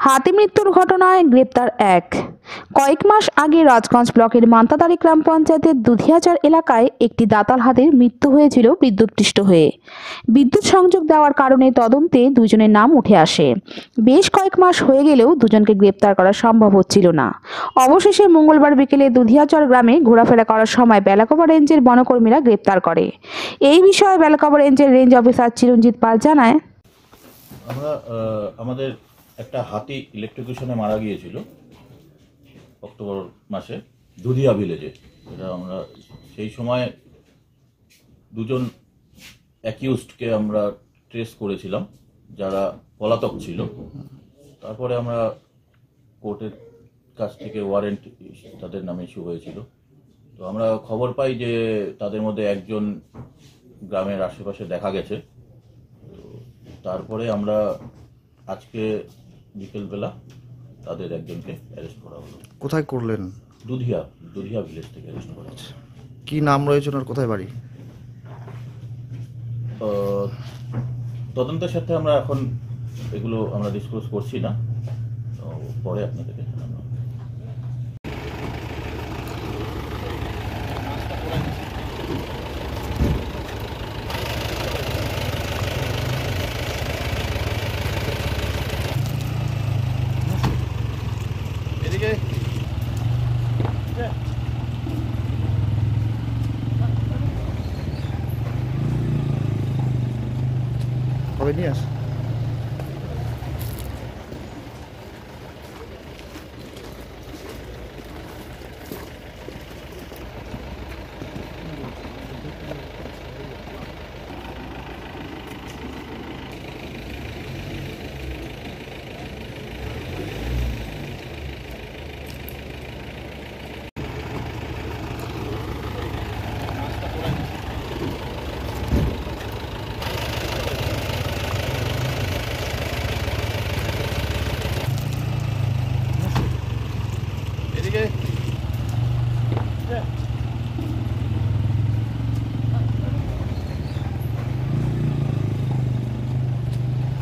হাতি মৃত্যুর ঘটনায় গ্রেপ্তার এক। কয়েক মাস আগে রাজগঞ্জ ব্লকের মান্তাদারি গ্রাম পঞ্চায়েতের দুধিয়াচার এলাকায় একটি দাতাল হাতির মৃত্যু হয়েছিল বিদ্যুৎপৃষ্ট হয়ে। বিদ্যুৎ সংযোগ দেওয়ার কারণে তদন্তে দুজনের নাম উঠে আসে। বেশ কয়েক মাস হয়ে গেলেও দুজনকে গ্রেপ্তার করা সম্ভব হচ্ছিল না। অবশেষে মঙ্গলবার বিকেলে দুধিয়াচর গ্রামে ঘোরাফেরা করার সময় বেলাকোবা রেঞ্জের বনকর্মীরা গ্রেপ্তার করে। এই বিষয়ে বেলাকোবা রেঞ্জের রেঞ্জ অফিসার চিরঞ্জিত পাল জানায়, আমাদের একটা হাতি ইলেকট্রিকিউশনে মারা গিয়েছিল অক্টোবর মাসে দুধিয়া ভিলেজে। এটা আমরা সেই সময় দুজন অ্যাকিউজডকে আমরা ট্রেস করেছিলাম যারা পলাতক ছিল। তারপরে আমরা কোর্টের কাছ থেকে ওয়ারেন্ট তাদের নামে ইস্যু হয়েছিল। তো আমরা খবর পাই যে তাদের মধ্যে একজন গ্রামের আশেপাশে দেখা গেছে। তারপরে আমরা আজকে বিকেলবেলা তাদের একজনকে অ্যারেস্ট করা হলো। কোথায় করলেন? দুধিয়া ভিলেজ থেকে অ্যারেস্ট করা হচ্ছে। কি নাম রয়েছে ওনার, কোথায় বাড়ি? তদন্তের সাথে আমরা এখন এগুলো আমরা ডিসক্লোজ করছি না, তো পরে আপনাদেরকে জানানো হবে। কবে নিয়ে আস?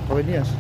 কবে নিয়ে আস?